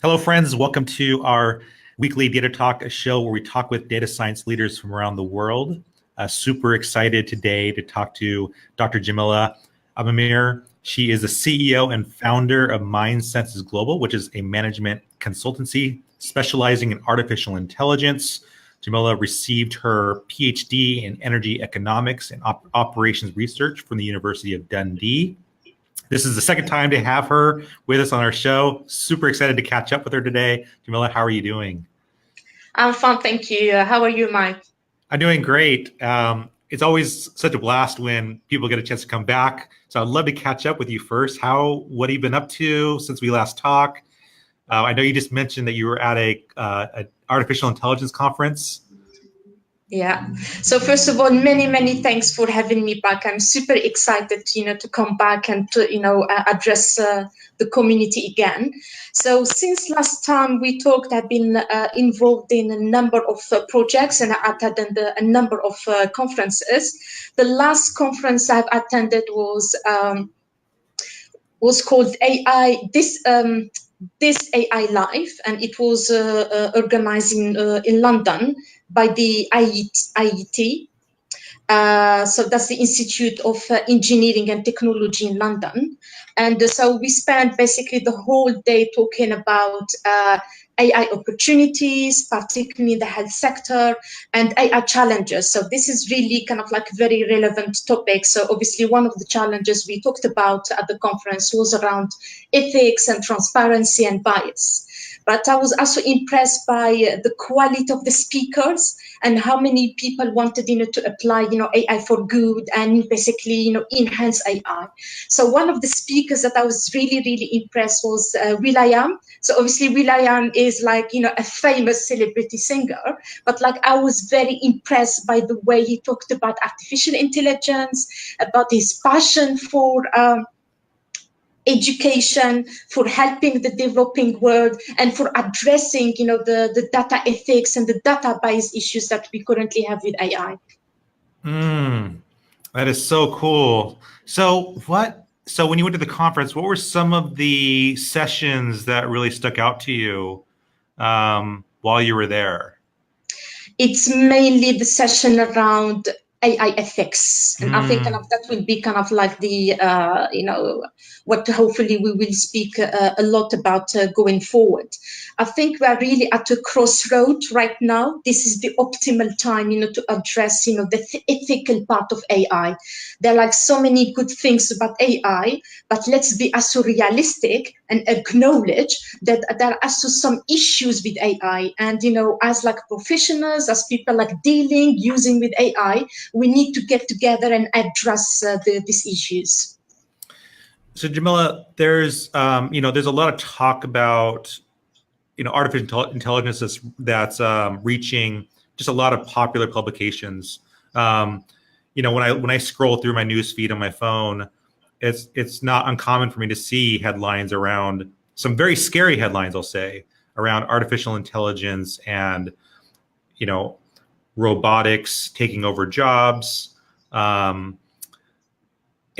Hello, friends. Welcome to our weekly Data Talk, a show where we talk with data science leaders from around the world. Super excited today to talk to Dr. Djamila Amimer. She is the CEO and founder of MindSenses Global, which is a management consultancy specializing in artificial intelligence. Djamila received her PhD in energy economics and operations research from the University of Dundee. This is the second time to have her with us on our show. Super excited to catch up with her today. Djamila, how are you doing? I'm fine, thank you. How are you, Mike? I'm doing great. It's always such a blast when people get a chance to come back. So I'd love to catch up with you first. What have you been up to since we last talked? I know you just mentioned that you were at a artificial intelligence conference. Yeah. So first of all, many thanks for having me back. I'm super excited, to come back and to, address the community again. So since last time we talked, I've been involved in a number of projects and I attended a number of conferences. The last conference I've attended was called AI. This AI Live, and it was organized in London by the IET. So that's the Institute of Engineering and Technology in London. And so we spent basically the whole day talking about AI opportunities, particularly in the health sector, and AI challenges. So this is really kind of like a very relevant topic. So obviously one of the challenges we talked about at the conference was around ethics and transparency and bias. But I was also impressed by the quality of the speakers and how many people wanted, to apply, AI for good and basically, enhance AI. So one of the speakers that I was really impressed was will.i.am. So obviously will.i.am is like, a famous celebrity singer, but like I was very impressed by the way he talked about artificial intelligence, about his passion for education, for helping the developing world, and for addressing, the data ethics and the data bias issues that we currently have with AI. That is so cool. So when you went to the conference, what were some of the sessions that really stuck out to you while you were there? It's mainly the session around AI ethics. And I think kind of that will be kind of like the, what hopefully we will speak a lot about going forward. I think we're really at a crossroad right now. This is the optimal time, to address, the ethical part of AI. There are like so many good things about AI, but let's be also realistic and acknowledge that there are also some issues with AI. And, as like professionals, as people like dealing, using with AI, we need to get together and address these issues. So Djamila, there's a lot of talk about artificial intelligence that's reaching just a lot of popular publications. When I scroll through my news feed on my phone, it's not uncommon for me to see headlines around some very scary headlines, I'll say, around artificial intelligence and robotics taking over jobs,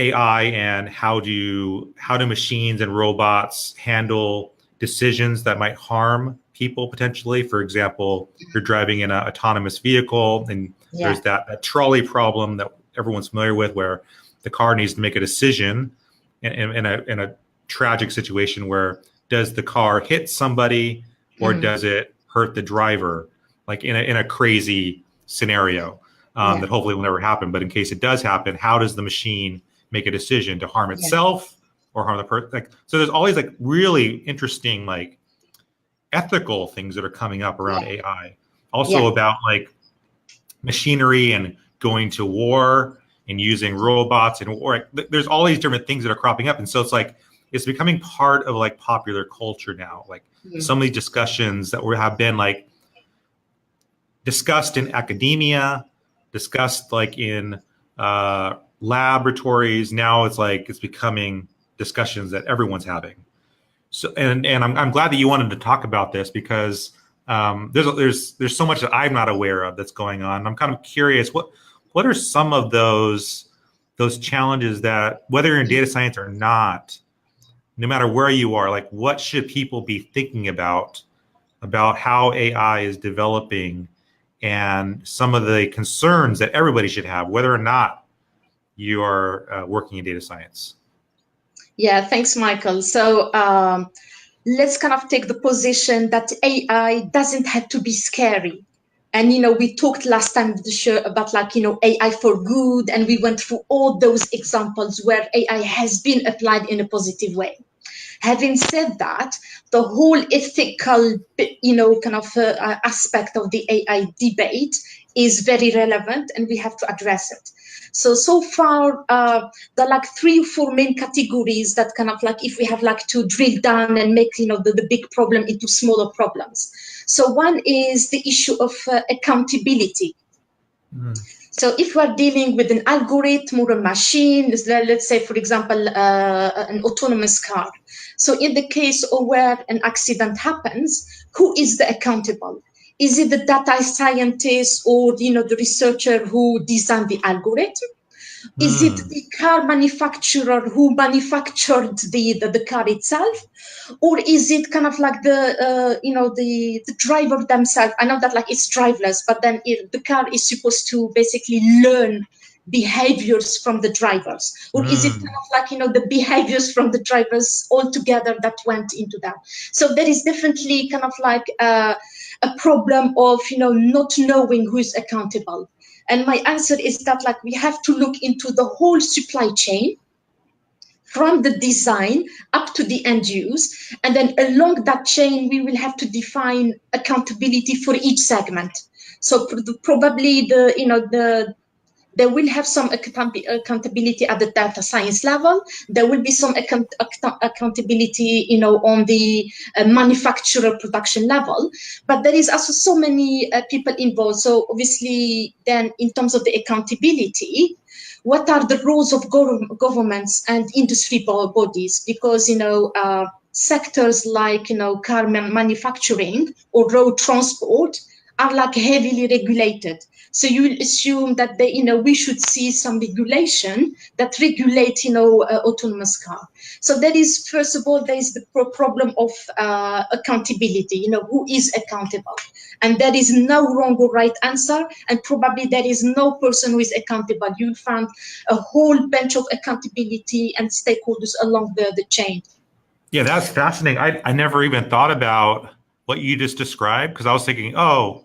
AI, and how do machines and robots handle decisions that might harm people potentially. For example, you're driving in an autonomous vehicle and there's that trolley problem that everyone's familiar with, where the car needs to make a decision in a tragic situation where does the car hit somebody or does it hurt the driver, like in a crazy scenario that hopefully will never happen. But in case it does happen, how does the machine make a decision to harm itself or harm the person? So there's always like really interesting like ethical things that are coming up around AI. Also about like machinery and going to war and using robots and war. There's all these different things that are cropping up. And so it's like, it's becoming part of like popular culture now. Like some of these discussions that have been like discussed in academia, discussed like in laboratories. Now it's becoming discussions that everyone's having. So and I'm glad that you wanted to talk about this because there's so much that I'm not aware of that's going on. I'm kind of curious what are some of those challenges that, whether you're in data science or not, no matter where you are, like what should people be thinking about how AI is developing and some of the concerns that everybody should have, whether or not you are working in data science? Yeah, thanks, Michael. So let's kind of take the position that AI doesn't have to be scary. And, we talked last time of the show about AI for good, and we went through all those examples where AI has been applied in a positive way. Having said that, the whole ethical, aspect of the AI debate is very relevant, and we have to address it. So far, there are like 3 or 4 main categories that if we have to drill down and make, the big problem into smaller problems. So one is the issue of accountability. So if we're dealing with an algorithm or a machine, let's say, for example, an autonomous car. So in the case of where an accident happens, who is the accountable? Is it the data scientist or, the researcher who designed the algorithm? Is it the car manufacturer who manufactured the car itself? Or is it the driver themselves? I know that it's driverless, but then the car is supposed to basically learn behaviors from the drivers, or is it the behaviors from the drivers altogether that went into that? So there is definitely a problem of not knowing who is accountable. And my answer is that we have to look into the whole supply chain, from the design up to the end use. And then along that chain, we will have to define accountability for each segment. So probably there will have some accountability at the data science level. There will be some accountability, on the manufacturer production level. But there is also so many people involved. So obviously, then in terms of the accountability, what are the roles of governments and industry bodies? Because sectors like car manufacturing or road transport are heavily regulated. So you will assume that we should see some regulation that regulate autonomous car. So that is, first of all, there is the problem of accountability. Who is accountable? And there is no wrong or right answer, and probably there is no person who is accountable. You'll find a whole bunch of accountability and stakeholders along the chain. Yeah, that's fascinating. I never even thought about what you just described, because I was thinking, oh,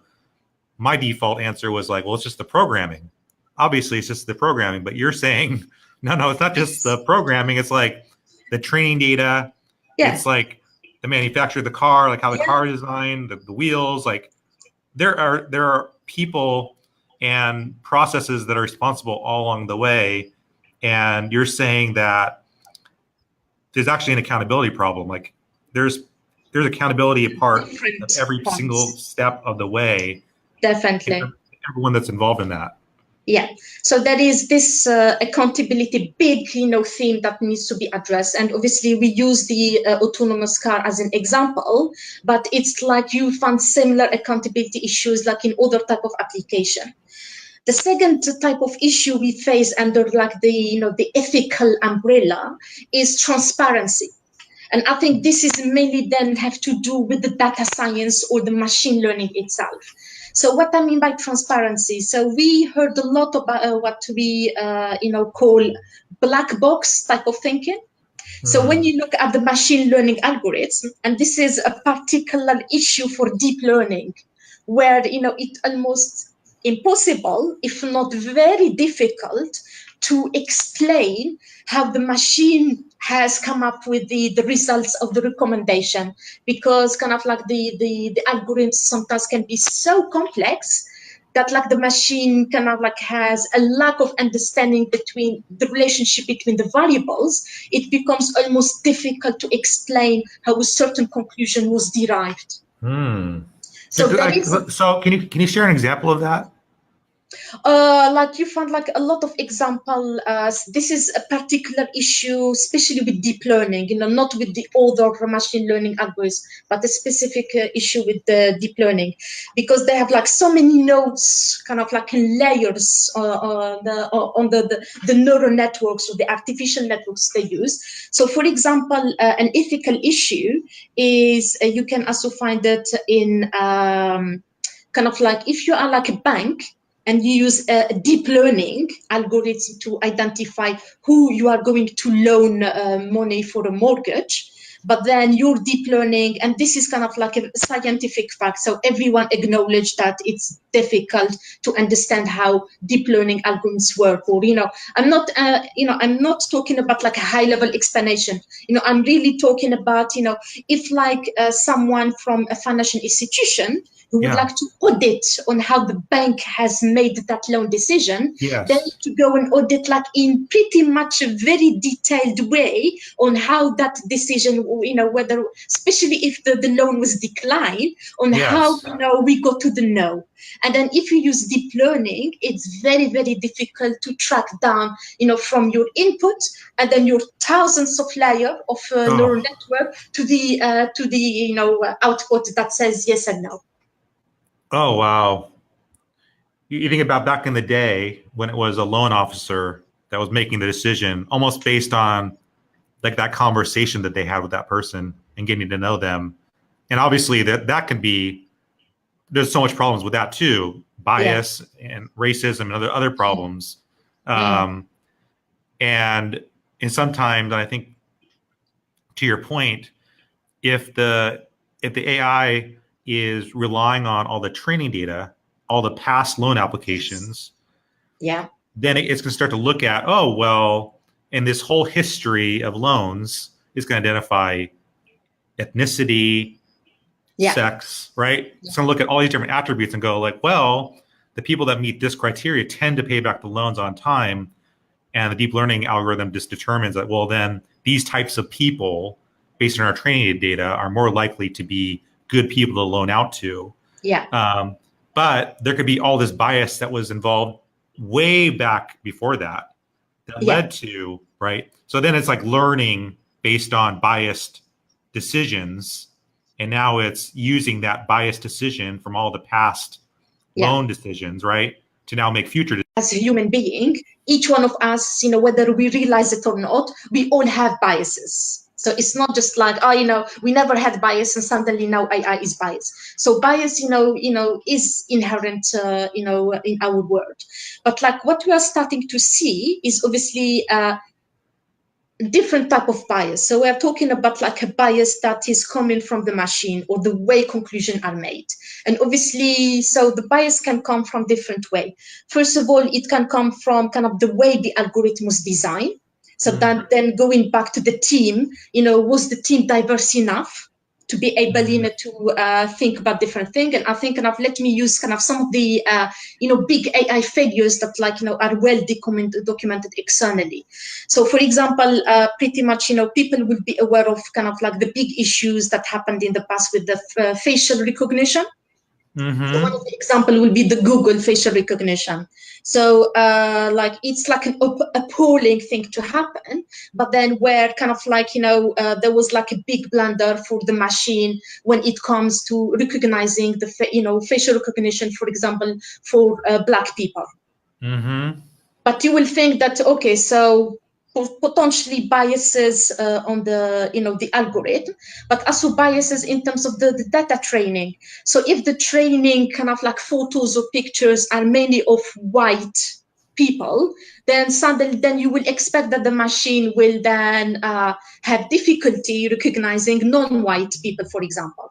my default answer was well, it's just the programming. Obviously, it's just the programming. But you're saying, no, it's not just the programming. It's the training data. Yeah. It's the manufacturer of the car, how the car is designed, the wheels. There are people and processes that are responsible all along the way. And you're saying that there's actually an accountability problem. There's accountability a part of every single step of the way. Definitely. Everyone that's involved in that. Yeah. So there is this accountability big, theme that needs to be addressed. And obviously we use the autonomous car as an example, but it's you find similar accountability issues in other type of application. The second type of issue we face under the ethical umbrella is transparency. And I think this is mainly then have to do with the data science or the machine learning itself. So what I mean by transparency, so we heard a lot about what we call black box type of thinking. So when you look at the machine learning algorithm, and this is a particular issue for deep learning, where it's almost impossible, if not very difficult, to explain how the machine has come up with the results of the recommendation, because the algorithms sometimes can be so complex that the machine has a lack of understanding between the relationship between the variables. It becomes almost difficult to explain how a certain conclusion was derived. So can you share an example of that? Like you found like a lot of example. This is a particular issue, especially with deep learning. Not with the other machine learning algorithms, but a specific issue with the deep learning, because they have like so many nodes, kind of like in layers on the neural networks or the artificial networks they use. So, for example, an ethical issue is you can also find it in kind of like if you are like a bank and you use a deep learning algorithm to identify who you are going to loan money for a mortgage. But then your deep learning, and this is kind of like a scientific fact, so everyone acknowledged that it's difficult to understand how deep learning algorithms work. Or I'm not talking about like a high level explanation. I'm really talking about if like someone from a financial institution who would Yeah. like to audit on how the bank has made that loan decision, they Yes. need to go and audit like in pretty much a very detailed way on how that decision, whether, especially if the loan was declined, on how, Yes. we got to the no. And then if you use deep learning, it's very, very difficult to track down, from your input and then your thousands of layer of neural Oh. network to the output that says yes and no. Oh, wow. You think about back in the day when it was a loan officer that was making the decision almost based on like that conversation that they had with that person and getting to know them. And obviously that can be, there's so much problems with that too, Yeah. bias and racism and other problems. Mm. Um, and sometimes I think to your point, if the AI is relying on all the training data, all the past loan applications, Yeah. then it's going to start to look at, oh, well, in this whole history of loans, it's going to identify ethnicity, Yeah. sex, right? Yeah. It's going to look at all these different attributes and go like, well, the people that meet this criteria tend to pay back the loans on time. And the deep learning algorithm just determines that, well, then these types of people, based on our training data, are more likely to be good people to loan out to. Yeah. But there could be all this bias that was involved way back before that Yeah. led to, right? So then it's like learning based on biased decisions. And now it's using that biased decision from all the past Yeah. loan decisions, right? To now make future decisions. As a human being, each one of us, whether we realize it or not, we all have biases. So it's not just like, we never had bias and suddenly now AI is biased. So bias, is inherent, in our world. But like what we are starting to see is obviously different type of bias. So we're talking about like a bias that is coming from the machine or the way conclusions are made. And obviously, so the bias can come from different way. First of all, it can come from kind of the way the algorithm was designed. So that then going back to the team, was the team diverse enough to be able, to think about different things? And I think kind of let me use kind of some of the big AI failures that are well documented externally. So, for example, pretty much, people will be aware of kind of like the big issues that happened in the past with the facial recognition. So one of the example will be the Google facial recognition. So like it's like an appalling thing to happen, but then where kind of like, there was like a big blunder for the machine when it comes to recognizing the, facial recognition, for example, for Black people. But you will think that, okay, so potentially biases on the the algorithm, but also biases in terms of the data training. So if the training kind of like photos or pictures are mainly of white people, then suddenly then you will expect that the machine will then have difficulty recognizing non-white people, for example.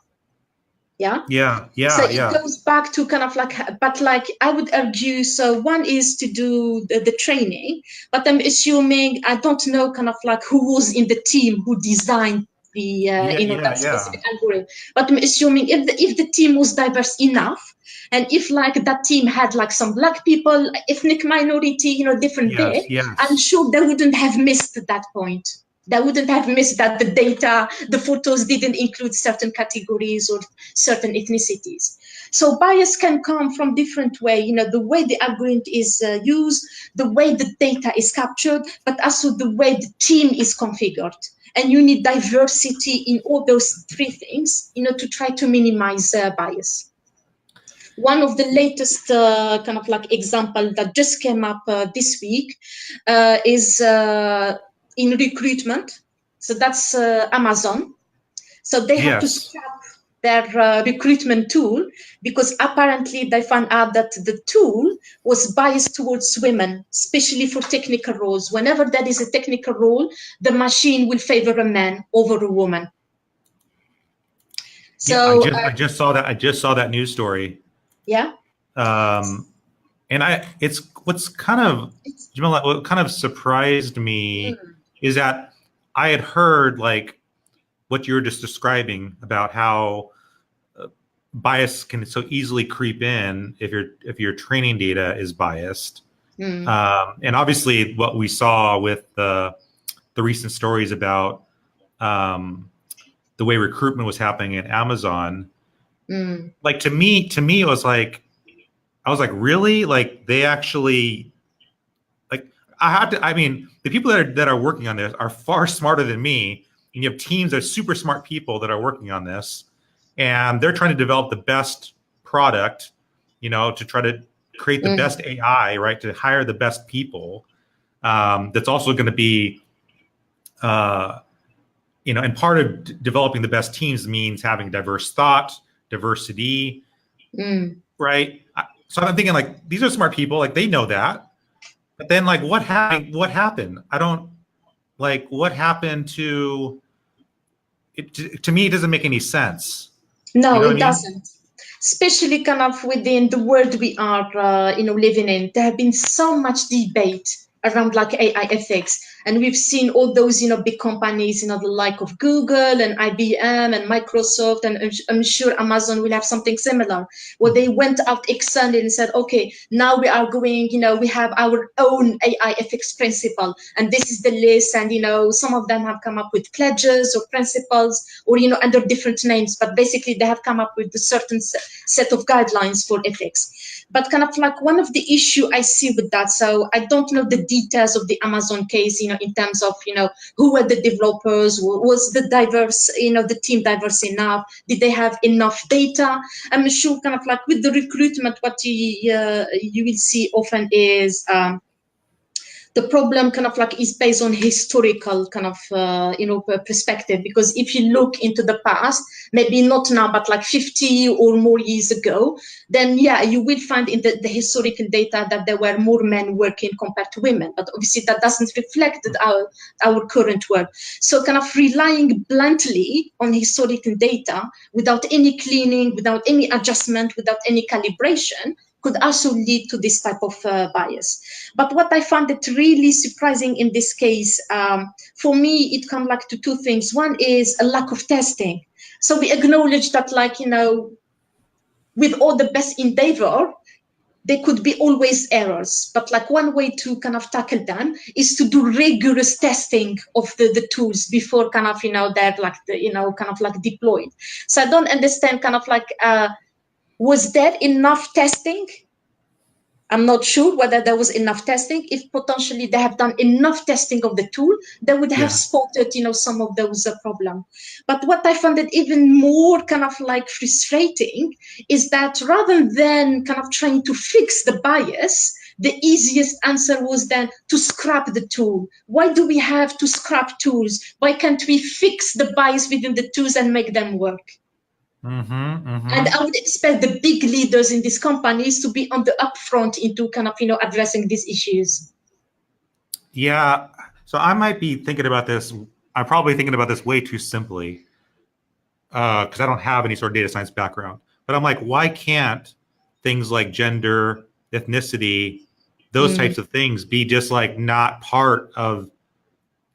Yeah. Yeah. So Yeah. it Yeah. goes back to kind of like, but like I would argue, so one is to do the training, but I'm assuming, I don't know kind of like who was in the team who designed the, Yeah. Yeah. that Yeah. specific algorithm. But I'm assuming if the team was diverse enough, and if like that team had like some Black people, ethnic minority, different bit, Yes. I'm Yes. sure they wouldn't have missed that point. They wouldn't have missed that the data, the photos didn't include certain categories or certain ethnicities. So bias can come from different way, the way the algorithm is used, the way the data is captured, but also the way the team is configured. And you need diversity in all those three things, to try to minimize bias. One of the latest kind of like example that just came up this week is in recruitment. So that's Amazon. So they have to scrap their recruitment tool because apparently they found out that the tool was biased towards women, especially for technical roles. Whenever that is a technical role, the machine will favor a man over a woman. So I just saw that. I just saw that news story. Yeah. And what's kind of, Djamila, what kind of surprised me is that I had heard like what you were just describing about how bias can so easily creep in if your training data is biased. And obviously what we saw with the recent stories about the way recruitment was happening at Amazon, like to me it was like, I was like, really? Like they actually, like I mean, the people that are working on this are far smarter than me. And you have teams of super smart people that are working on this, and they're trying to develop the best product, to try to create the best AI, right? To hire the best people. That's also going to be, and part of developing the best teams means having diverse thought, diversity, right? So I'm thinking like, these are smart people, like they know that, but then like, what happened? I don't like, what happened to it? To me, it doesn't make any sense. No, it doesn't. Especially kind of within the world we are, living in. There have been so much debate around like AI ethics, and we've seen all those, big companies, the like of Google and IBM and Microsoft, and I'm sure Amazon will have something similar, where they went out externally and said, okay, now we are going, we have our own AI ethics principle, and this is the list, and some of them have come up with pledges or principles, or under different names, but basically they have come up with a certain set of guidelines for ethics. But kind of like one of the issue I see with that, so I don't know the details of the Amazon case, in terms of, who were the developers, was the diverse, the team diverse enough? Did they have enough data? I'm sure kind of like with the recruitment, what you will see often is, the problem kind of like is based on historical kind of, perspective, because if you look into the past, maybe not now, but like 50 or more years ago, then yeah, you will find in the historical data that there were more men working compared to women, but obviously that doesn't reflect our current work. So kind of relying bluntly on historical data without any cleaning, without any adjustment, without any calibration, could also lead to this type of bias. But what I found it really surprising in this case, for me, it comes like to two things. One is a lack of testing. So we acknowledge that, like, with all the best endeavor, there could be always errors, but like one way to kind of tackle them is to do rigorous testing of the tools before kind of, they're like, kind of like deployed. So I don't understand kind of like, was there enough testing? I'm not sure whether there was enough testing. If potentially they have done enough testing of the tool, they would have spotted, some of those problems. But what I found it even more kind of like frustrating is that rather than kind of trying to fix the bias, the easiest answer was then to scrap the tool. Why do we have to scrap tools? Why can't we fix the bias within the tools and make them work? And I would expect the big leaders in these companies to be on the upfront into kind of, addressing these issues. Yeah. So I might be thinking about this. I'm probably thinking about this way too simply because I don't have any sort of data science background. But I'm like, why can't things like gender, ethnicity, those types of things be just like not part of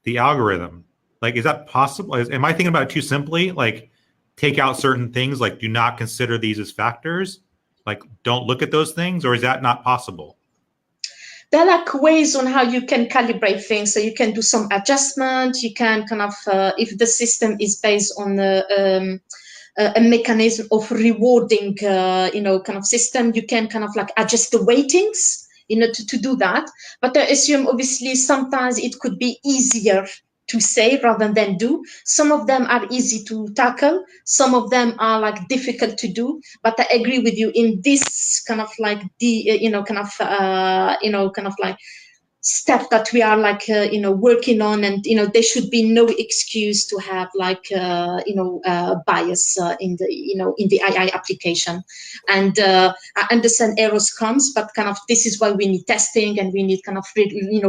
the algorithm? Like, is that possible? Am I thinking about it too simply? Like, take out certain things, like do not consider these as factors, like don't look at those things, or is that not possible? There are like ways on how you can calibrate things. So you can do some adjustment. You can kind of, if the system is based on the a mechanism of rewarding, kind of system. You can kind of like adjust the weightings, to do that. But I assume obviously sometimes it could be easier to say rather than do. Some of them are easy to tackle. Some of them are like difficult to do. But I agree with you in this kind of like kind of like step that we are like working on, and there should be no excuse to have like bias in the AI application. And I understand errors comes, but kind of this is why we need testing, and we need kind of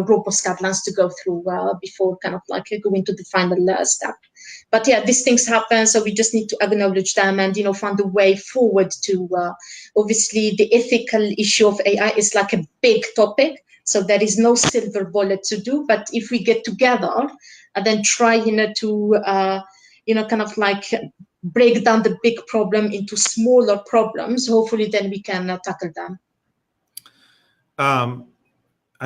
robust guidelines to go through before kind of like going to the final step. But yeah, these things happen, so we just need to acknowledge them and find a way forward to obviously the ethical issue of AI is like a big topic. So there is no silver bullet to do, but if we get together and then try, to, kind of like break down the big problem into smaller problems, hopefully then we can tackle them.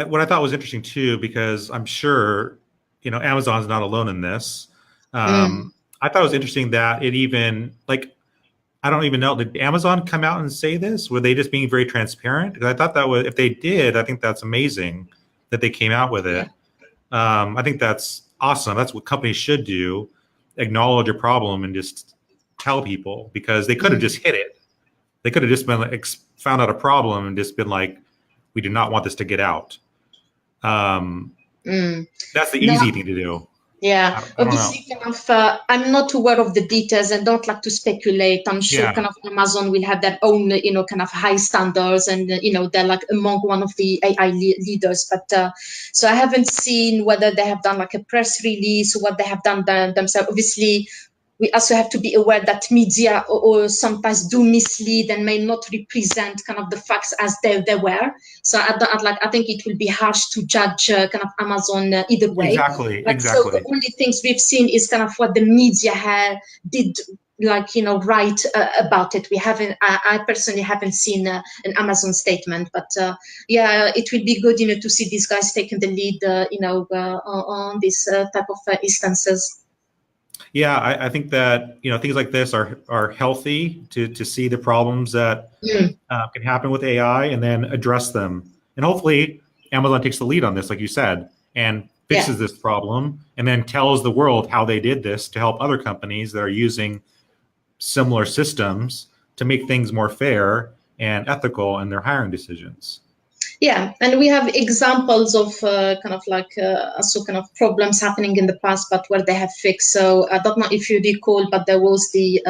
What I thought was interesting too, because I'm sure, Amazon's not alone in this. I thought it was interesting that it even I don't even know. Did Amazon come out and say this? Were they just being very transparent? Because I thought that was, if they did, I think that's amazing that they came out with it. Yeah. I think that's awesome. That's what companies should do. Acknowledge a problem and just tell people, because they could have just hit it. They could have just been found out a problem and just been like, we do not want this to get out. That's the easy thing to do. Yeah, obviously, kind of, I'm not aware of the details and don't like to speculate. I'm sure kind of Amazon will have their own, kind of high standards, and they're like among one of the AI leaders. But so I haven't seen whether they have done like a press release or what they have done themselves. Obviously, we also have to be aware that media or sometimes do mislead and may not represent kind of the facts as they were. So I think it will be harsh to judge kind of Amazon either way. Exactly. So the only things we've seen is kind of what the media did write about it. We haven't. I personally haven't seen an Amazon statement, but it will be good to see these guys taking the lead on this type of instances. Yeah, I think that things like this are healthy to see the problems that can happen with AI and then address them. And hopefully Amazon takes the lead on this, like you said, and fixes this problem, and then tells the world how they did this to help other companies that are using similar systems to make things more fair and ethical in their hiring decisions. Yeah, and we have examples of kind of like also kind of problems happening in the past, but where they have fixed. So I don't know if you recall, but there was the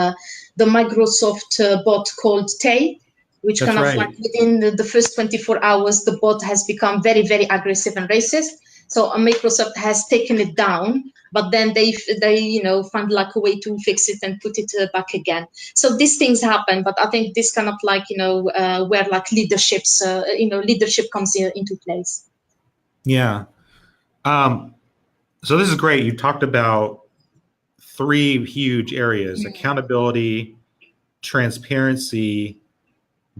Microsoft bot called Tay, which kind of like within the first 24 hours, the bot has become very, very aggressive and racist. So Microsoft has taken it down, but then they find like a way to fix it and put it back again. So these things happen, but I think this kind of like where like leadership comes into place. Yeah. So this is great. You talked about 3 huge areas: accountability, transparency,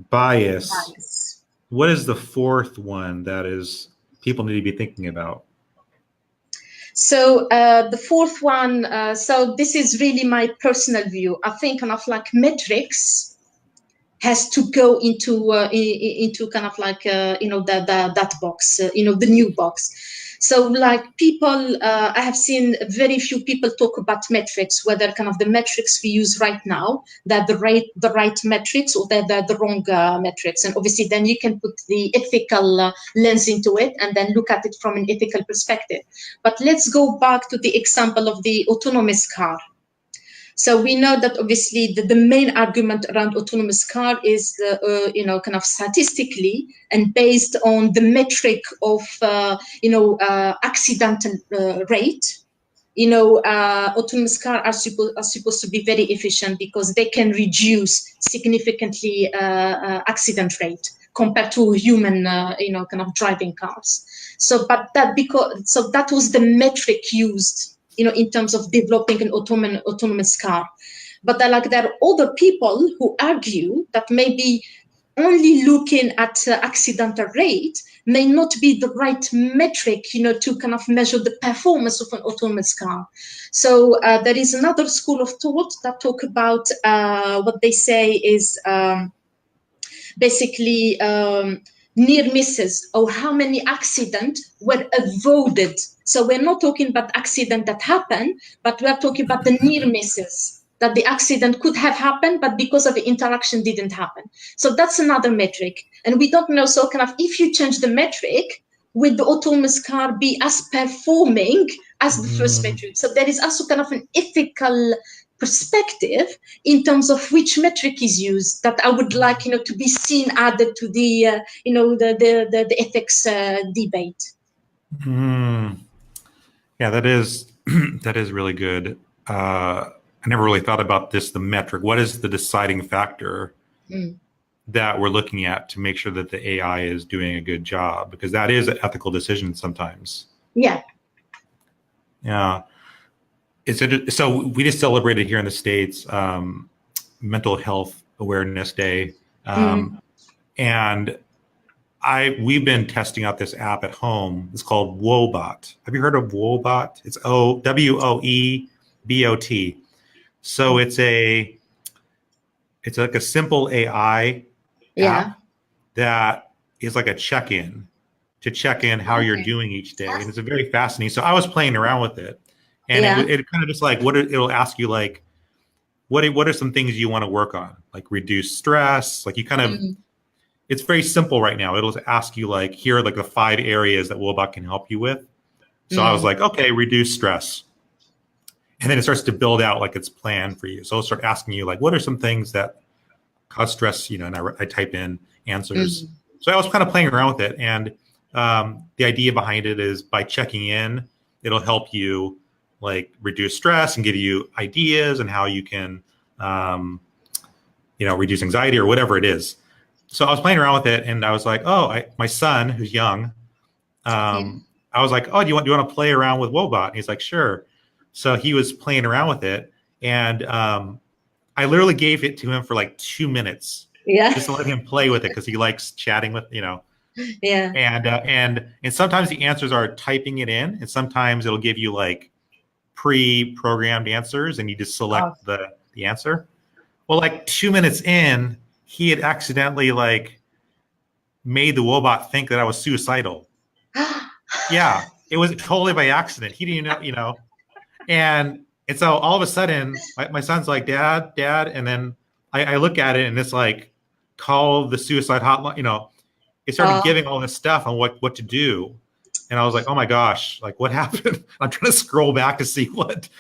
bias. What is the 4th one that is people need to be thinking about? So the 4th one, so this is really my personal view. I think kind of like metrics has to go into kind of like that box, the new box. So like people, I have seen very few people talk about metrics, whether kind of the metrics we use right now, they're the right metrics or they're the wrong metrics. And obviously then you can put the ethical lens into it and then look at it from an ethical perspective. But let's go back to the example of the autonomous car. So we know that obviously the main argument around autonomous car is, kind of statistically and based on the metric of, accidental rate. Autonomous cars are supposed to be very efficient because they can reduce significantly accident rate compared to human, kind of driving cars. So, that was the metric used in terms of developing an autonomous car. But there are other people who argue that maybe only looking at accidental rate may not be the right metric, to kind of measure the performance of an autonomous car. So there is another school of thought that talk about what they say is basically near misses, or how many accidents were avoided. So we're not talking about accident that happened, but we are talking about the near misses, that the accident could have happened, but because of the interaction didn't happen. So that's another metric. And we don't know, so kind of if you change the metric, will the autonomous car be as performing as the first metric? So there is also kind of an ethical perspective in terms of which metric is used that I would like, to be seen added to the, the ethics debate. Yeah, that is that is really good. I never really thought about this, the metric. What is the deciding factor that we're looking at to make sure that the AI is doing a good job? Because that is an ethical decision sometimes. Yeah. Yeah. So we just celebrated here in the States Mental Health Awareness Day. And we've been testing out this app at home. It's called WoBot. Have you heard of WoBot? It's WoEBot. So it's like a simple AI app that is like a check-in to check in how you're doing each day. And it's a very fascinating. So I was playing around with it, and it kind of just like it'll ask you like, what are some things you want to work on? Like reduce stress. Like you kind of, it's very simple right now. It'll ask you like, here are like the 5 areas that WoBot can help you with. So I was like, okay, reduce stress. And then it starts to build out like its plan for you. So it'll start asking you like, what are some things that cause stress? And I type in answers. So I was kind of playing around with it. And the idea behind it is by checking in, it'll help you like reduce stress and give you ideas and how you can, reduce anxiety or whatever it is. So I was playing around with it, and I was like, my son, who's young, I was like, do you want to play around with WoBot? And he's like, sure. So he was playing around with it, and I literally gave it to him for like 2 minutes, just to let him play with it because he likes chatting with, And sometimes the answers are typing it in, and sometimes it'll give you like pre-programmed answers, and you just select the answer. Well, like 2 minutes in, he had accidentally like made the WoBot think that I was suicidal. Yeah, it was totally by accident. He didn't know, And so all of a sudden, my son's like, Dad, and then I look at it, and it's like, call the suicide hotline. It started giving all this stuff on what to do, and I was like, oh my gosh, like what happened? I'm trying to scroll back to see what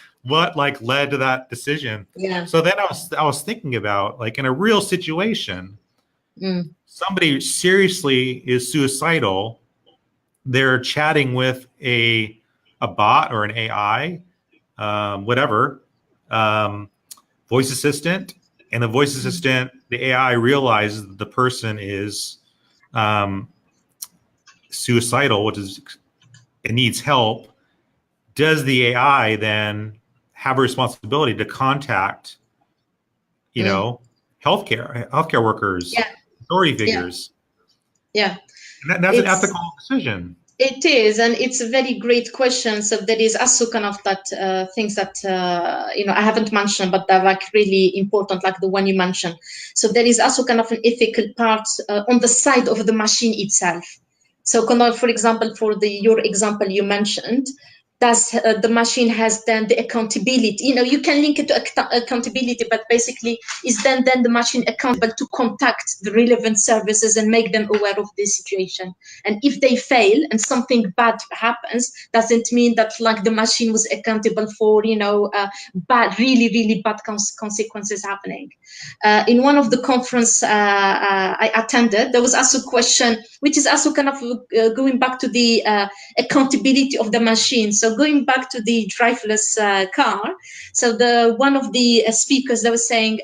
like led to that decision. So then I was thinking about like in a real situation, somebody seriously is suicidal. They're chatting with a bot or an AI, whatever, voice assistant, and the voice assistant, the AI realizes that the person is suicidal, which is it needs help. Does the AI then have a responsibility to contact, healthcare workers, authority figures? And that's an ethical decision. It is, and it's a very great question. So there is also kind of that things that I haven't mentioned, but they're like really important, like the one you mentioned. So there is also kind of an ethical part on the side of the machine itself. So, for example, for your example you mentioned, does the machine has then the accountability? You can link it to accountability, but basically is then the machine accountable to contact the relevant services and make them aware of this situation. And if they fail and something bad happens, doesn't mean that like the machine was accountable for bad, really, really bad consequences happening. In one of the conference I attended, there was also a question, which is also kind of going back to the accountability of the machine. So going back to the driverless car, so one of the speakers, they were saying,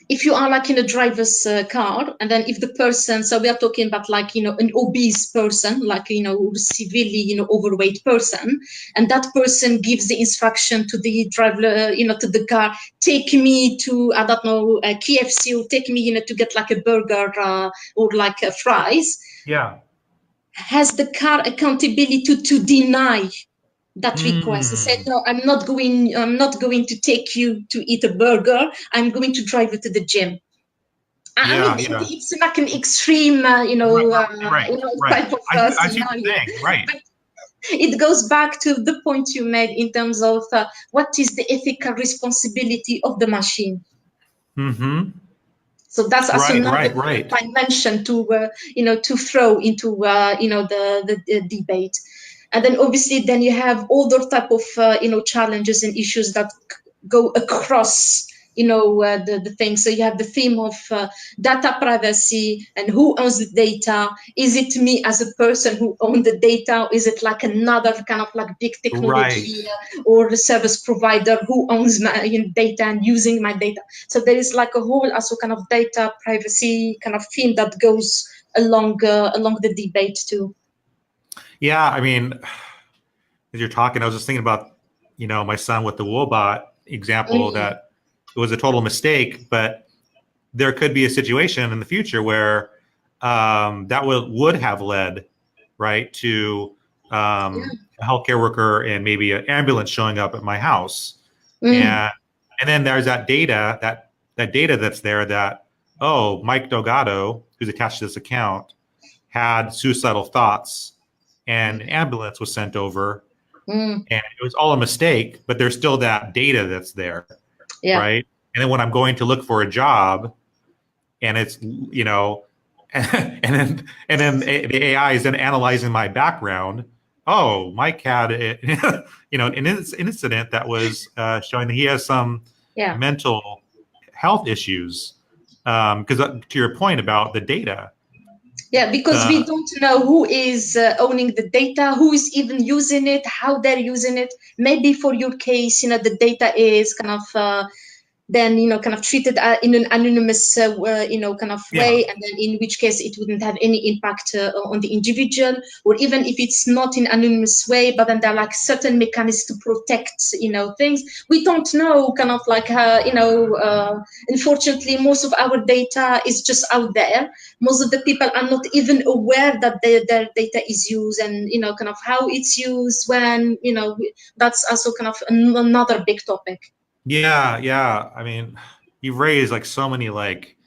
if you are like in a driver's car, and then if the person, so we are talking about like, an obese person, like, severely, overweight person, and that person gives the instruction to the driver, to the car, take me to, I don't know, KFC, or take me, to get like a burger or like fries. Yeah. Has the car accountability to deny that request? He said, no, I'm not going to take you to eat a burger. I'm going to drive you to the gym. I mean, Yeah, yeah. it's like an extreme, Right. type of I see what scenario. you're saying. Right. But it goes back to the point you made in terms of what is the ethical responsibility of the machine. Mm-hmm. So that's also another Right. dimension to to throw into the debate. And then obviously then you have other type of challenges and issues that go across the thing. So you have the theme of data privacy and who owns the data. Is it me as a person who owns the data, or is it like another kind of like big Right. technology or the service provider who owns my data and using my data? So there is like a whole also kind of data privacy kind of theme that goes along the debate too. Yeah, I mean, as you're talking, I was just thinking about, my son with the WoBot example, Mm, that it was a total mistake, but there could be a situation in the future where that would have led, right, to yeah. a healthcare worker and maybe an ambulance showing up at my house, Mm, and then there's that data that's there that, oh, Mike Delgado, who's attached to this account, had suicidal thoughts, and an ambulance was sent over, mm, and it was all a mistake, but there's still that data that's there, yeah. right? And then when I'm going to look for a job, and it's and then the AI is then analyzing my background. Oh, Mike had an incident that was showing that he has some Yeah. mental health issues. Because to your point about the data, Yeah, because we uh, don't know who is owning the data, who is even using it, how they're using it. Maybe for your case, the data is kind of then kind of treated in an anonymous kind of yeah, way, and then in which case it wouldn't have any impact on the individual. Or even if it's not in anonymous way, but then there are like certain mechanisms to protect things. We don't know, kind of like unfortunately most of our data is just out there. Most of the people are not even aware that their data is used, and kind of how it's used, when that's also kind of another big topic. yeah. I mean, you've raised like so many like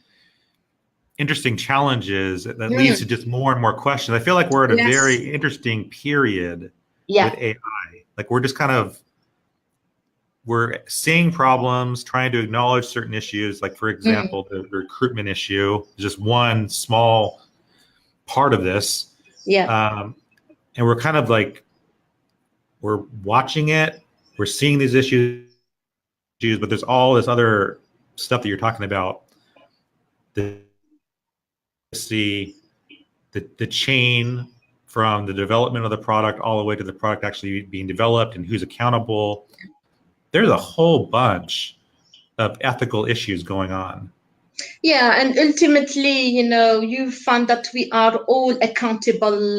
interesting challenges that leads to Mm, just more and more questions. I feel like we're at a yes. very interesting period with Yeah. AI. Like we're just kind of we're seeing problems, trying to acknowledge certain issues. Like for Mm, example, the recruitment issue is just one small part of this, yeah. and we're kind of like we're watching it, we're seeing these issues, but there's all this other stuff that you're talking about. The the chain from the development of the product all the way to the product actually being developed and who's accountable. There's a whole bunch of ethical issues going on. Yeah, and ultimately, you find that we are all accountable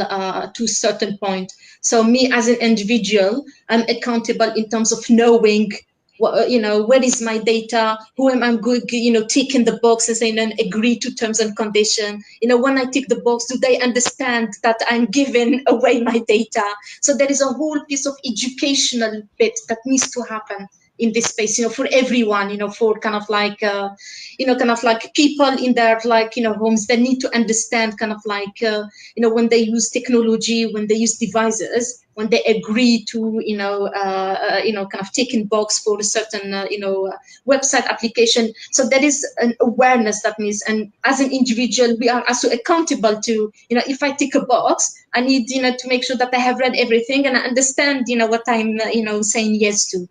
to a certain point. So me as an individual, I'm accountable in terms of knowing what, where is my data, who am I good, ticking the box and saying and agree to terms and condition. When I tick the box, do they understand that I'm giving away my data? So there is a whole piece of educational bit that needs to happen in this space, for everyone, for kind of like kind of like people in their like homes. They need to understand kind of like when they use technology, when they use devices, when they agree to kind of ticking box for a certain website application. So there is an awareness that means, and as an individual we are also accountable to, if I tick a box, I need to make sure that I have read everything and I understand what I'm saying yes to.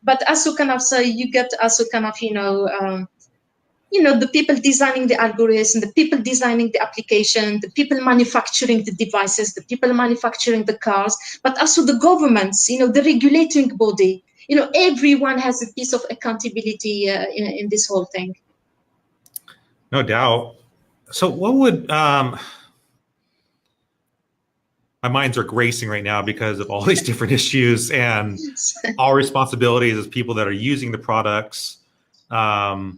But also kind of, so you get also kind of the people designing the algorithm, the people designing the application, the people manufacturing the devices, the people manufacturing the cars, but also the governments, the regulating body. Everyone has a piece of accountability in this whole thing. No doubt. So what would my minds are racing right now because of all these different issues and our responsibilities as people that are using the products. But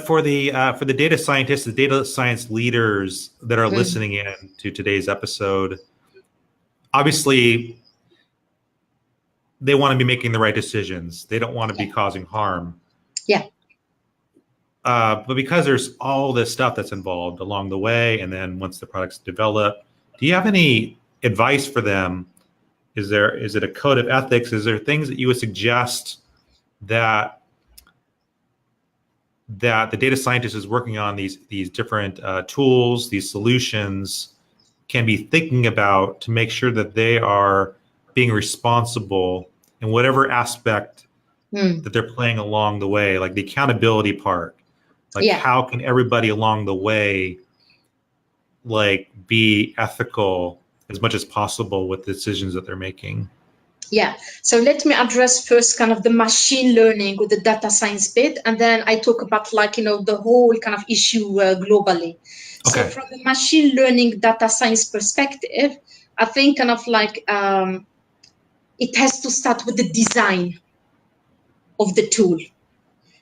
for the data scientists, the data science leaders that are listening in to today's episode, obviously they want to be making the right decisions. They don't want to be causing harm. Yeah. But because there's all this stuff that's involved along the way, and then once the product's developed, do you have any advice for them? Is it a code of ethics? Is there things that you would suggest that the data scientist is working on these different tools, these solutions, can be thinking about to make sure that they are being responsible in whatever aspect that they're playing along the way, like the accountability part? Like, how can everybody along the way, like, be ethical as much as possible with the decisions that they're making? Yeah. So let me address first kind of the machine learning or the data science bit, and then I talk about, like, the whole kind of issue globally. Okay. So from the machine learning data science perspective, I think kind of like it has to start with the design of the tool.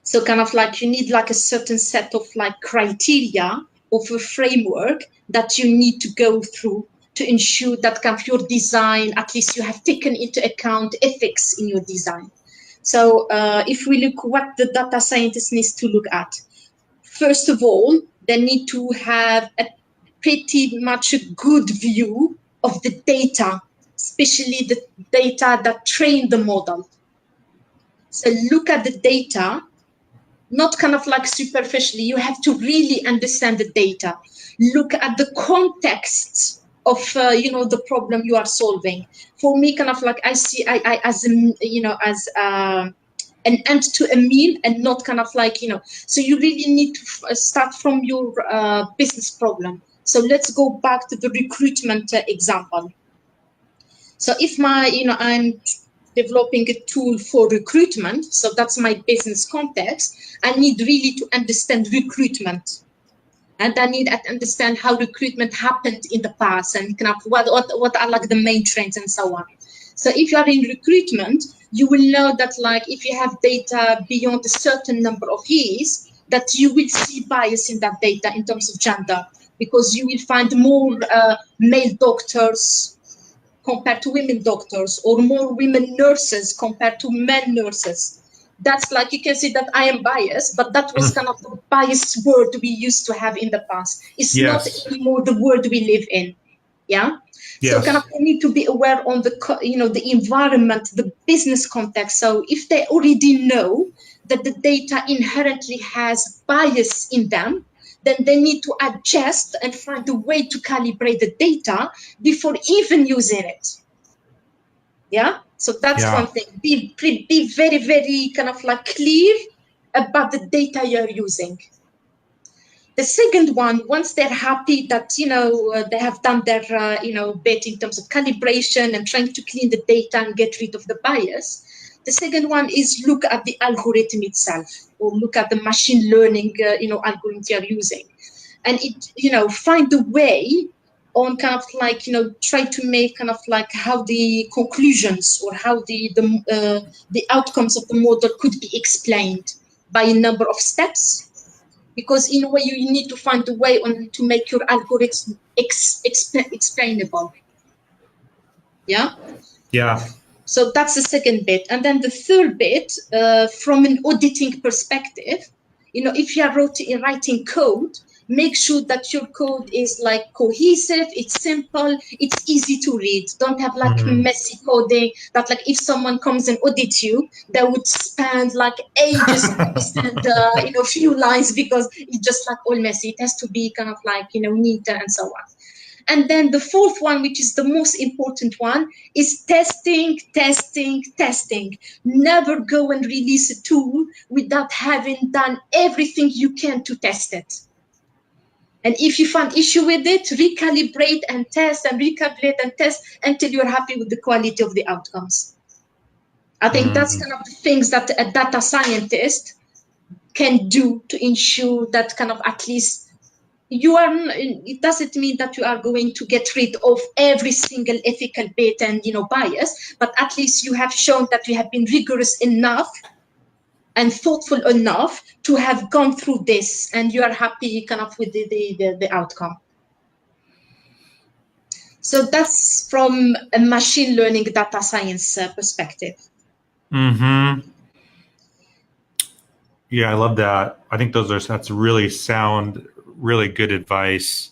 So kind of like you need like a certain set of like criteria of a framework that you need to go through to ensure that kind of your design, at least you have taken into account ethics in your design. So if we look what the data scientist needs to look at, first of all, they need to have a pretty much a good view of the data, especially the data that train the model. So look at the data, not kind of like superficially. You have to really understand the data. Look at the context of the problem you are solving. For me, kind of like I see I as an end to a mean, and not kind of like So you really need to start from your business problem. So let's go back to the recruitment example. So if I'm developing a tool for recruitment, so that's my business context, I need really to understand recruitment. And I need to understand how recruitment happened in the past, and kind of what are like the main trends and so on. So if you are in recruitment, you will know that like if you have data beyond a certain number of years, that you will see bias in that data in terms of gender, because you will find more male doctors compared to women doctors, or more women nurses compared to men nurses. That's like, you can see that I am biased, but that was kind of the biased word we used to have in the past. It's not anymore the word we live in. Yeah. Yes. So kind of we need to be aware on the environment, the business context. So if they already know that the data inherently has bias in them, then they need to adjust and find a way to calibrate the data before even using it. Yeah. So that's one thing. Be very, very kind of like clear about the data you're using. The second one, once they're happy that, they have done their, bit in terms of calibration and trying to clean the data and get rid of the bias, the second one is look at the algorithm itself, or look at the machine learning, algorithm you're using. And find a way on kind of like, try to make kind of like how the conclusions or how the outcomes of the model could be explained by a number of steps. Because in a way, you need to find a way to make your algorithm explainable. Yeah? Yeah. So that's the second bit. And then the third bit, from an auditing perspective, if you are writing code, make sure that your code is like cohesive, it's simple, it's easy to read. Don't have like messy coding that like if someone comes and audits you, they would spend like ages to understand a few lines, because it's just like all messy. It has to be kind of like, neater and so on. And then the fourth one, which is the most important one, is testing. Never go and release a tool without having done everything you can to test it. And if you find issue with it, recalibrate and test and recalibrate and test until you're happy with the quality of the outcomes. I think that's kind of the things that a data scientist can do to ensure that kind of at least it doesn't mean that you are going to get rid of every single ethical bit and bias, but at least you have shown that you have been rigorous enough and thoughtful enough to have gone through this, and you are happy kind of with the outcome. So that's from a machine learning data science perspective. Mm-hmm. Yeah, I love that. I think that's really sound, really good advice.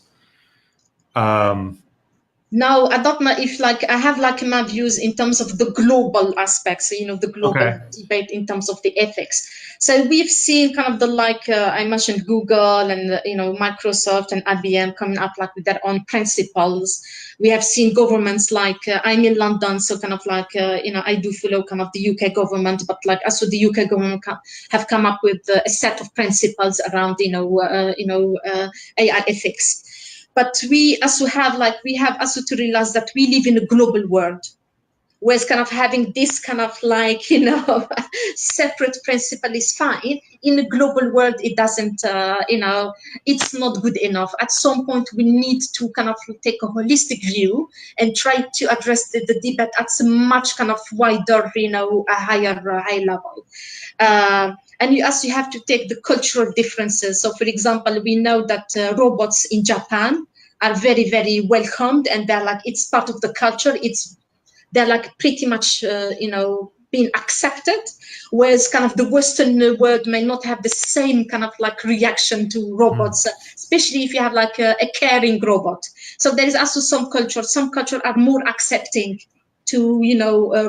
Now, I don't know if I have my views in terms of the global aspects, the global debate in terms of the ethics. So we've seen kind of I mentioned Google and, Microsoft and IBM coming up with their own principles. We have seen governments I'm in London, so kind of I do follow kind of the UK government, but also the UK government have come up with a set of principles around, AI ethics. But we also have to realize that we live in a global world, where it's kind of having this kind of separate principle is fine. In a global world, it doesn't, it's not good enough. At some point, we need to kind of take a holistic view and try to address the debate at a much kind of wider, a higher level. And you also have to take the cultural differences. So, for example, we know that robots in Japan are very, very welcomed, and they're it's part of the culture. They're pretty much, being accepted, whereas kind of the Western world may not have the same kind of reaction to robots, especially if you have a caring robot. So there is also some culture are more accepting to,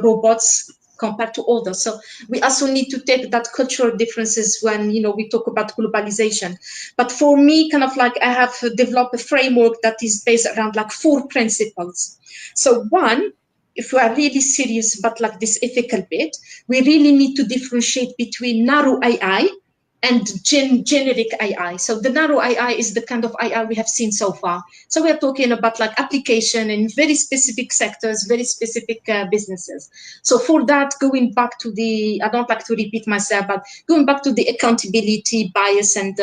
robots compared to others. So we also need to take that cultural differences when, we talk about globalization. But for me, kind of I have developed a framework that is based around 4 principles. So one, if we are really serious about this ethical bit, we really need to differentiate between narrow AI and generic AI. So the narrow AI is the kind of AI we have seen so far. So we are talking about application in very specific sectors, very specific businesses. So for that, going back to I don't like to repeat myself, but going back to the accountability, bias, and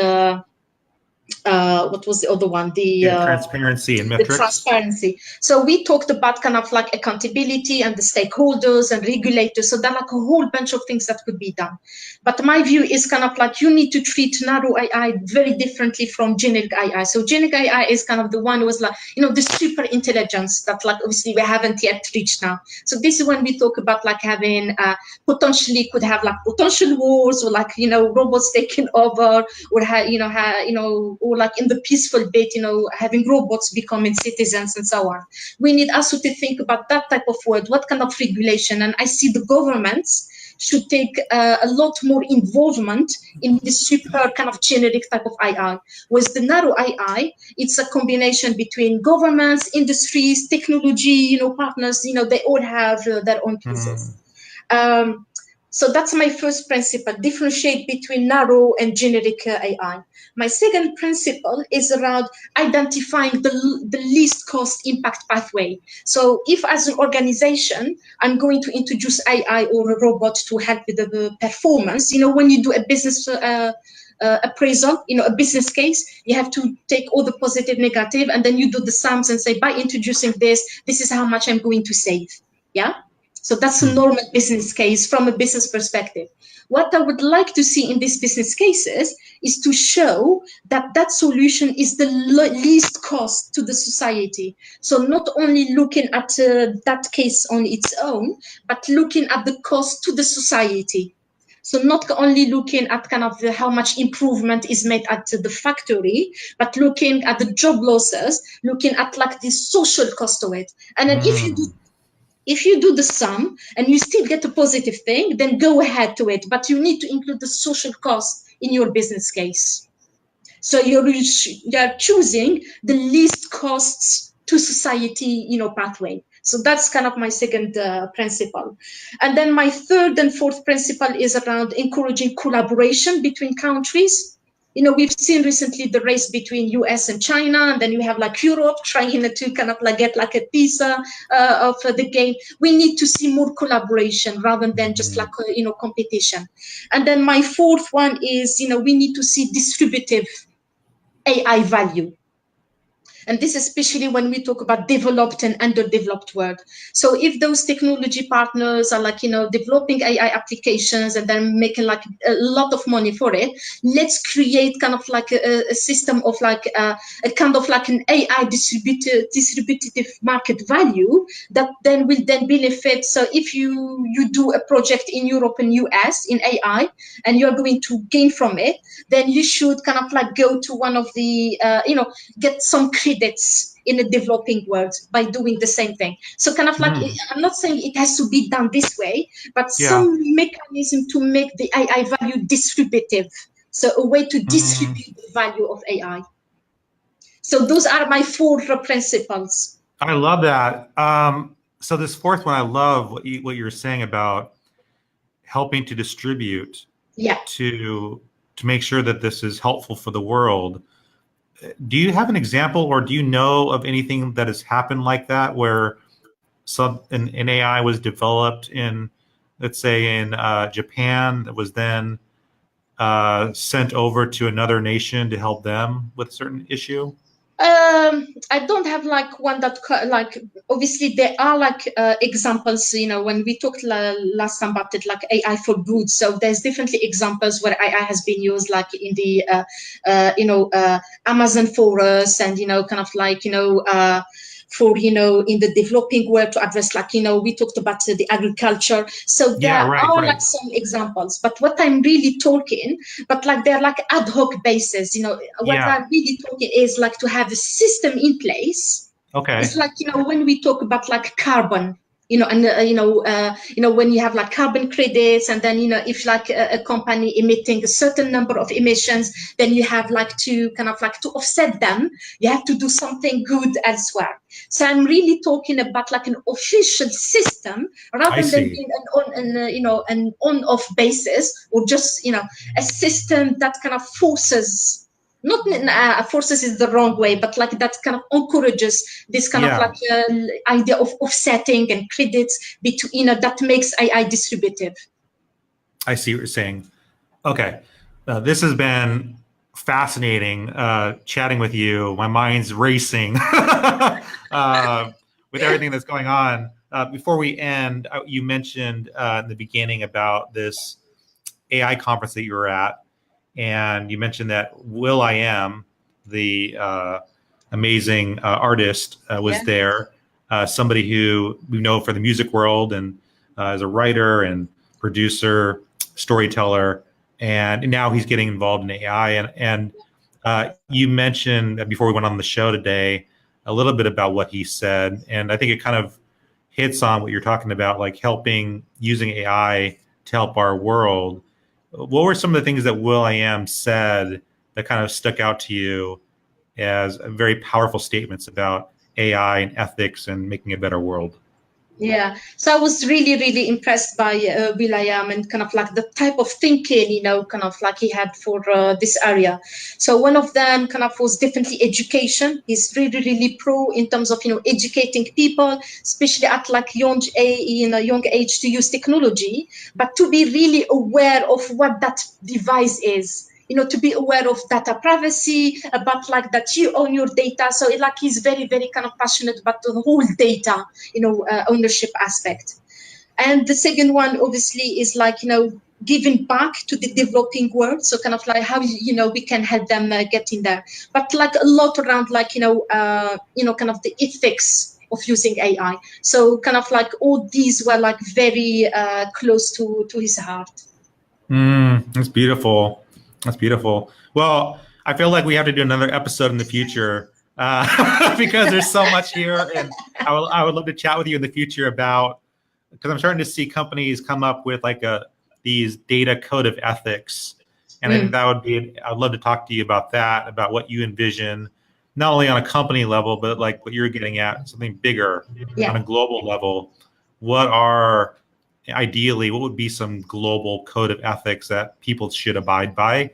what was the other one? Transparency and metrics. The transparency. So we talked about kind of accountability and the stakeholders and regulators. So there are a whole bunch of things that could be done. But my view is kind of you need to treat narrow AI very differently from generic AI. So generic AI is kind of the one who was the super intelligence that obviously we haven't yet reached now. So this is when we talk about having potentially could have potential wars, or robots taking over, or or in the peaceful bit, having robots becoming citizens and so on. We need also to think about that type of world, what kind of regulation. And I see the governments should take a lot more involvement in this super kind of generic type of AI. With the narrow AI, it's a combination between governments, industries, technology, partners, they all have their own pieces. So that's my first principle, differentiate between narrow and generic AI. My second principle is around identifying the least cost impact pathway. So if as an organization, I'm going to introduce AI or a robot to help with the performance, when you do a business appraisal, a business case, you have to take all the positive, negative, and then you do the sums and say, by introducing this is how much I'm going to save. Yeah. So that's a normal business case from a business perspective. What I would like to see in these business cases is to show that solution is the least cost to the society. So not only looking at that case on its own, but looking at the cost to the society. So not only looking at kind of how much improvement is made at the factory, but looking at the job losses, looking at the social cost of it. And then if you do the sum and you still get a positive thing, then go ahead to it. But you need to include the social cost in your business case. So you're choosing the least costs to society, pathway. So that's kind of my second principle. And then my third and fourth principle is around encouraging collaboration between countries. we've seen recently the race between US and China, and then you have like Europe trying to kind of like get like a piece of the game. We need to see more collaboration rather than just like, competition. And then my fourth one is, we need to see distributive AI value. And this especially when we talk about developed and underdeveloped world. So if those technology partners are like, developing AI applications and then making like a lot of money for it, let's create kind of like a system of like a kind of like an AI distributive market value that then will then benefit. So if you do a project in Europe and US in AI and you're going to gain from it, then you should kind of like go to one of the, get some credits in the developing world by doing the same thing. So kind of like, I'm not saying it has to be done this way, but some mechanism to make the AI value distributive. So a way to distribute the value of AI. So those are my four principles. I love that. So this fourth one, I love what you're saying about helping to distribute to make sure that this is helpful for the world. Do you have an example, or do you know of anything that has happened like that, where an AI was developed in, let's say, in Japan, that was then sent over to another nation to help them with a certain issue? I don't have like one that like, obviously there are like examples, when we talked last time about it, like AI for good. So there's definitely examples where AI has been used, like in the, Amazon forest, and, kind of like, for, in the developing world to address, like, we talked about the agriculture. So there are like some examples, but what I'm really talking, but like they're like ad hoc basis, what I'm really talking is like to have a system in place. Okay. It's like, when we talk about like carbon, and when you have like carbon credits, and then if like a company emitting a certain number of emissions, then you have like to kind of like to offset them, you have to do something good elsewhere. So I'm really talking about like an official system rather than being an on-off basis, or just a system that kind of forces. Not forces is the wrong way, but like that kind of encourages this kind of like idea of offsetting and credits between, that makes AI distributive. I see what you're saying. Okay, this has been fascinating chatting with you. My mind's racing with everything that's going on. Before we end, you mentioned in the beginning about this AI conference that you were at. And you mentioned that will.i.am, the amazing artist, was there. Somebody who we know for the music world, and is a writer and producer, storyteller, and now he's getting involved in AI. And you mentioned before we went on the show today a little bit about what he said, and I think it kind of hits on what you're talking about, like using AI to help our world. What were some of the things that will.i.am said that kind of stuck out to you as very powerful statements about AI and ethics and making a better world? Yeah, so I was really, really impressed by will.i.am and kind of like the type of thinking, kind of like he had for this area. So one of them kind of was definitely education. He's really, really pro in terms of, educating people, especially at like young age to use technology, but to be really aware of what that device is. To be aware of data privacy, about like that you own your data. So like he's very, very kind of passionate about the whole data, ownership aspect. And the second one, obviously, is like, giving back to the developing world. So kind of like how, we can help them get in there. But like a lot around like, kind of the ethics of using AI. So kind of like all these were like very close to his heart. That's beautiful. That's beautiful. Well, I feel like we have to do another episode in the future because there's so much here, and I would love to chat with you in the future about, because I'm starting to see companies come up with like these data code of ethics, and I think that would be. I'd love to talk to you about that, about what you envision, not only on a company level, but like what you're getting at, something bigger on a global level. Ideally, what would be some global code of ethics that people should abide by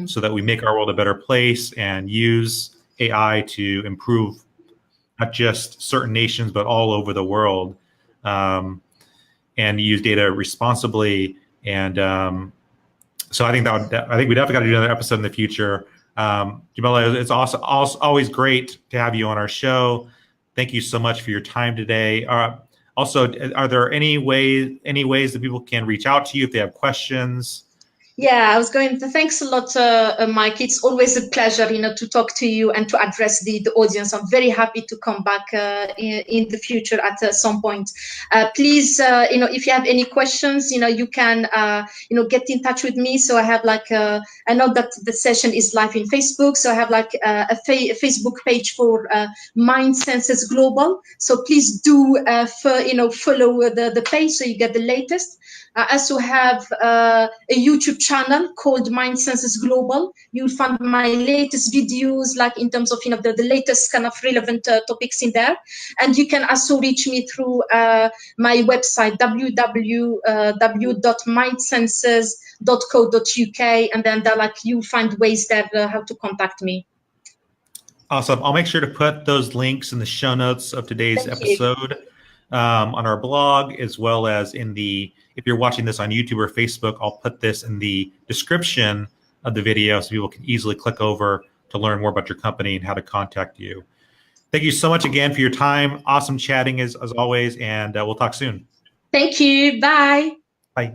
so that we make our world a better place and use AI to improve not just certain nations, but all over the world, and use data responsibly. And so I think I think we definitely got to do another episode in the future. Djamila, it's also always great to have you on our show. Thank you so much for your time today. Also, are there any ways that people can reach out to you if they have questions? Yeah, I was going to, thanks a lot, Mike. It's always a pleasure, to talk to you and to address the audience. I'm very happy to come back in the future at some point. Please, if you have any questions, you can, get in touch with me. So I have I know that the session is live in Facebook. So I have a Facebook page for MindSenses Global. So please do, follow the page so you get the latest. I also have a YouTube channel called MindSenses Global. You'll find my latest videos, in terms of the latest kind of relevant topics in there. And you can also reach me through my website, www.mindsenses.co.uk, and then you'll find ways there how to contact me. Awesome. I'll make sure to put those links in the show notes of today's episode on our blog, as well as if you're watching this on YouTube or Facebook, I'll put this in the description of the video so people can easily click over to learn more about your company and how to contact you. Thank you so much again for your time. Awesome chatting as always, and we'll talk soon. Thank you. Bye. Bye.